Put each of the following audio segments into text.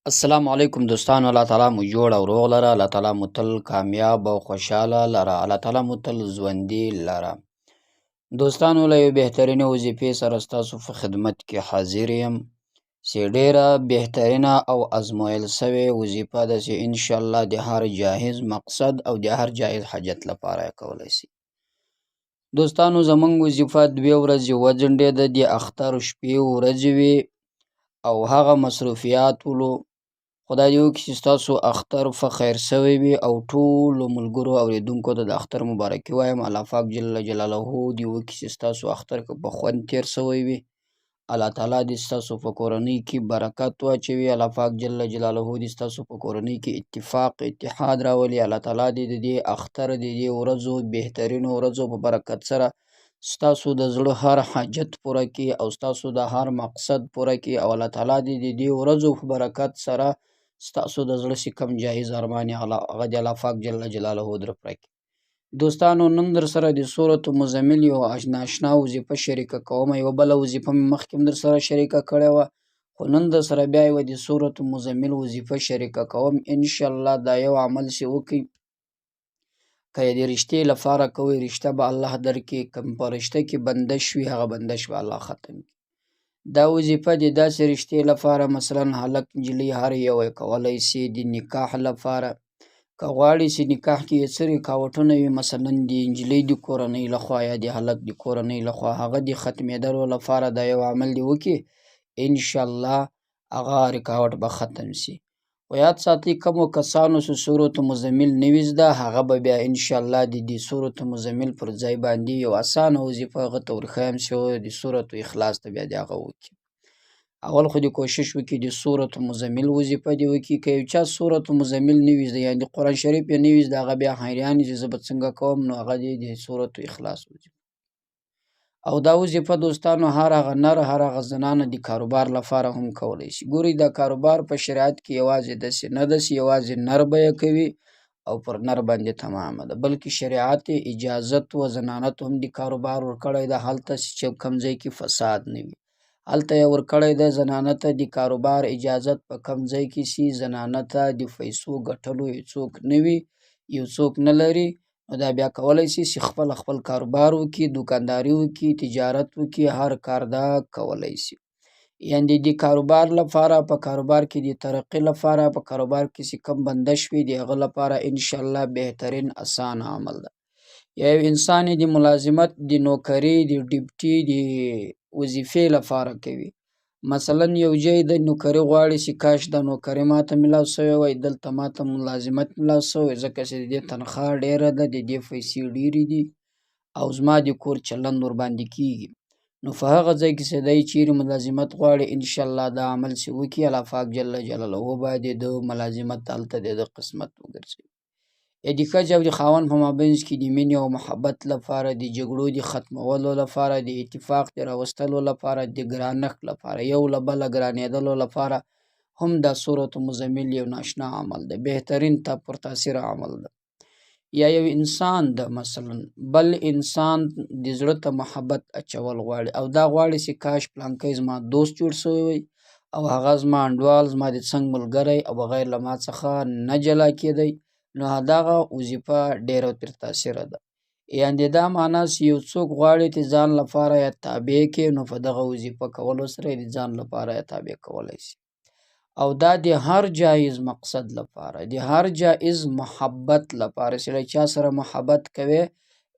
السلام علیکم دوستانو، الله تعالی مو جوړ او روغ لره. الله تعالی مو تل کامیاب او خوشحاله لره. الله تعالی مو تل ژوندي لره. دوستانو، له یو بهترینې وظیفې سره ستاسو په خدمت کې حاضر یم چې ډیره بهترینه او ازمویل سوې وظیفه ده چې انشاءالله د هر جاهز مقصد او د هر جاهز حاجت لپاره یې کولی شي. دوستانو، زمونږ وظیفه 2 ورځې وځنډېده، د اختر شپې ورځې وې او هغه مصروفیات ولو. خدای دې وکړي چې ستاسو اختر په خیر سوی وي او ټولو ملګرو اوریدونکو ته د اختر مبارکي وایم. الله پاک جل جلاله دې وکړي چې ستاسو اختر که په خوند تیر سوی وي. الله تعالی دې ستاسو په کورنۍ کې برکت واچوي. الله پاک جل جلاله دې ستاسو په کورنۍ کې اتفاق اتحاد راولي. الله تعالی دې د دې اختر د دې ورځو بهترینو ورځو په برکت سره ستاسو د زړه هر حاجت پوره کړي او ستاسو د هر مقصد پوره کړي او الله تعالی دې د دې ورځو په برکت سره ستاسو د زړه چې کوم جایز ارمان هغه د الله پاک جل جلاله در پوره کړي. دوستانو، نن در سره د سورة مزمل یو ناشنا وظیفه شریکه کوم. یوه بله وظیفه مې مخکې هم در سره شریکه کړې وه، خو نن در سره بیا یوه د سورة مزمل وظیفه شریکه کوم. انشاءالله دا یو عمل چې وکړئ، که یې د رشتې لپاره کوئ، رشته به الله درکړي. که په رشته کې بندش وي، هغه بندش به الله ختم کړي. دا وظیفه د داسې رشتې لپاره، مثلا هلک نجلۍ هر یو یې کولی شي. د نکاح لپاره که غواړي چې نکاح کې یې څه رکاوټونه وي، مثلا د نجلۍ د کورنۍ لخوا یا د هلک د کورنۍ لخوا، هغه د ختمېدلو لپاره دا یو عمل دی وکړي، انشاءالله هغه رکاوټ به ختم شي. خو یاد ساتئ، کومو کسانو چې سورة مزمل نوي زده، هغه به بیا انشاءالله د دې سورة مزمل پر ځای باندې یو اسانه وظیفه هغه ته ورښیم چې د سورة اخلاص ته بیا د هغه وکړي. اول خو دې کوشش وکړي د سورة مزمل وظیفه دې وکړي. که یو چا سورة مزمل نوي زده، یعنې د قرآن شریف یې نوي زده، هغه بیا حیران چې زه به څنګه کوم، نو هغه دې د سورة اخلاص وظیفه. او دا وظیفه دوستانو هر هغه نر هر هغه زنانه د کاروبار لپاره هم کولی شي. ګورئ، دا کاروبار په شریعت کې یوازې داسې نه ده چې یوازې نر به یې کوي او پر نر باندې تمامه ده، بلکې شریعت یې اجازت و زنانه ته هم د کاروبار ورکړی ده، هلته چې کوم ځای کې فساد نه وي، هلته یې ورکړی ده زنانه ته د کاروبار اجازت. په کوم ځای کې چې زنانه ته د پیسو ګټلو څوک نه وي، یو څوک نه لري، نو دا بیا کولی شي چې خپل کاروبار وکړي، دوکانداري وکړي، تجارت وکړي، هر کار دا کولی شي. یعنې د کاروبار لپاره، په کاروبار کې د ترقۍ لپاره، په کاروبار کې چې کوم بندش وي، د هغه لپاره انشاءالله بهترین اسان عمل ده. یا یو انسان د ملازمت، د نوکري، د ډیپټي، د وظیفې لپاره کوي، مثلا یو ځای د نوکري غواړي چې کاش دا نوکري ماته ملاو شوی وای، دلته ماته ملازمت ملاو شوی، ځکه چې د دې تنخواه ډیره ده، د دې پیسې ډیرې دي او زما د کور چلند ورباندې کیږي. نو په هغه ځای کې چې دی چیرې ملازمت غواړي، انشاءالله دا عمل چې وکړي، الله پاک جل جلاله باندې د ملازمت هلته د قسمت وګرځوي. یا د ښځې او د خاوند په مابینځ کې د مینې او محبت لپاره، د جګړو د ختمولو لپاره، د اتفاق د راوستلو لپاره، د ګرانښت لپاره، یو له بله ګرانېدلو لپاره هم دا سورة مزمل یو ناشنا عمل ده، بهترین پر تاثیر عمل ده. یا یو انسان ده، مثلا بل انسان د زړه ته محبت اچول غواړي او دا غواړي چې کاش پلانکی زما دوست جوړ شوی وي او هغه زما انډوال، زما د څنګ ملګری او بغیر له ما څخه نه جلا کېدی، نو دغه وظیفه ډیره تر تاثیره ده. یعنې دا معنا چې یو څوک غواړي چې ځان لپاره یې تابع کړي، نو په دغه وظیفه کولو سره د ځان لپاره یې تابع کولی شي. او دا د هر جایز مقصد لپاره، د هر جایز محبت لپاره چې له چا سره محبت کوي،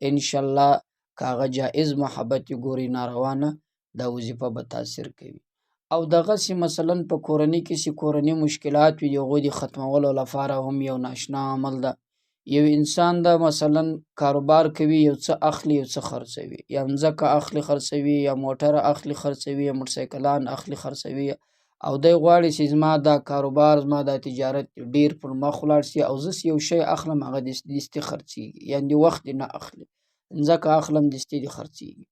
انشاءالله که هغه جایز محبت یې ګوري ناروانه، دا وظیفه به تاثیر کوي. او دغسې مثلا په کورنۍ کې چې کورنۍ مشکلات وي، د هغوی د ختمولو لپاره هم یو ناشنا عمل ده. یو انسان ده، مثلا کاروبار کوي، یو څه اخلي یو څه خرڅوي، یا مځکه اخلي خرڅوي، یا موټر اخلي خرڅوي، یا موټرسایکلان اخلي خرڅوي، او دی غواړي چې زما دا کاروبار، زما دا تجارت ډیر پر مخ ولاړ شي او زه یو شی اخلم هغه دستي خرڅېږي، یعنې وخت نه اخلي، ځکه اخلم دستي دې خرڅېږي.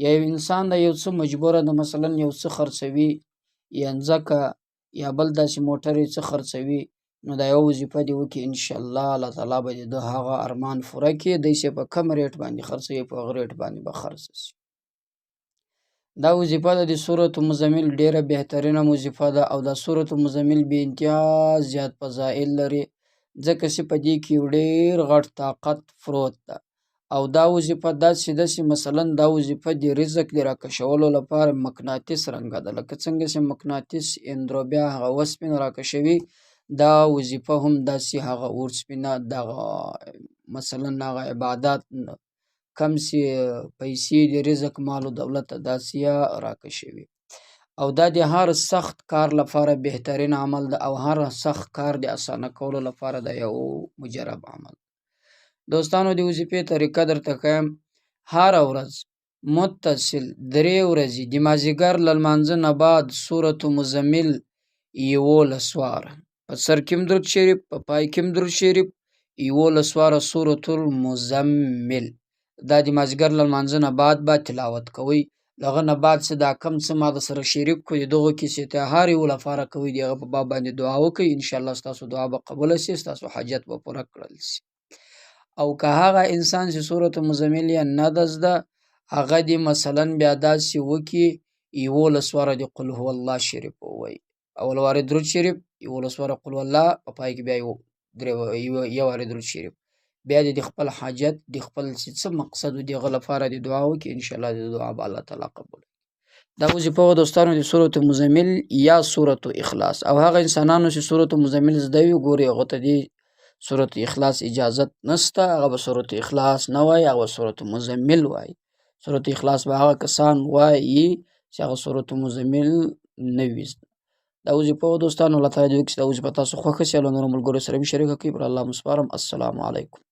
یا یو انسان د یو څه مجبوره ده، مثلا یو څه خرڅوي، یا ځکه یا بل داسې موټر یې څه خرڅوي، نو دا یو وظیفه دې وکړي، انشاءالله الله تعالی به د هغه ارمان پوره کړي. دی چې په کم ریټ باندې خرڅوي، په هغه ریټ باندې به خرڅ شي. دا وظیفه د سورة مزمل ډیره بهترینه وظیفه ده او دا سورة مزمل بې انتها زیات فضایل لري، ځکه چې په دې کې یو ډیر غټ طاقت پروت ده. او دا وظیفه داسې مثلا دا وظیفه د رزق د راکشولو لپاره مقناطیس رنګه ده، لکه څنګه چې مقناطیس اندروبیا هغه وسپنه راکشوي، دا وظیفه هم داسې هغه اورسپنه دغه مثلا هغه عبادات کم سي پیسې د رزق مال و دولت داسې راکشوي. او دا د هر سخت کار لپاره بهترین عمل ده او هر سخت کار د اسانه کولو لپاره د یو مجرب عمل. دوستانو د وظیفې طریقه درته ښیم. هره ورځ متصل 3 ورځې د مازدیګر له لمانځه نه بعد سورة مزمل 11 واره په سر کې هم درود شریف، په پای کې هم درود شریف، 11 واره سورة المزمل دا د مازدیګر له لمانځه نه بعد به تلاوت کوئ. دغه نه بعد څه دا کم څه ما د سره شریک کړو د دغو کیسې ته هر یو لپاره کوئ، د هغه په باب باندې دعا وکئ، انشاءالله ستاسو دعا به قبوله سي، ستاسو حاجت به پوره کړل سي. او که هغه انسان چې سورة مزمل یې نه ده زده، هغه دې مثلا بیا داسې وکړي 11 واره د قل هو الله شریف ووایي، اول واره درود شریف، 11 واره قل هو الله، په پای کې بیا یو واره درود شریف، بیا د خپل حاجت د خپل څه مقصد و دغه لپاره د دعا وکړي، انشاءالله د دعا به الله تعالی قبول. دا وظیفه و دوستانو د سورة مزمل یا سورة اخلاص. او هغه انسانانو چې سورة مزمل زده وي ګوري هغو ته دې سورة اخلاص اجازت نسته، هغه به سورة اخلاص نه وایي، هغه به سورة مزمل وایي. سورة اخلاص به هغه کسان وایي چې هغه سورة مزمل نه وي زده. دا وظیفه و دوستانو الله تعالی دې وکړي چې دا وظیفه تاسو خوښه شي او له نورو ملګرو سره هم شریکه کړئ. پر الله مو سپارم. السلام علیکم.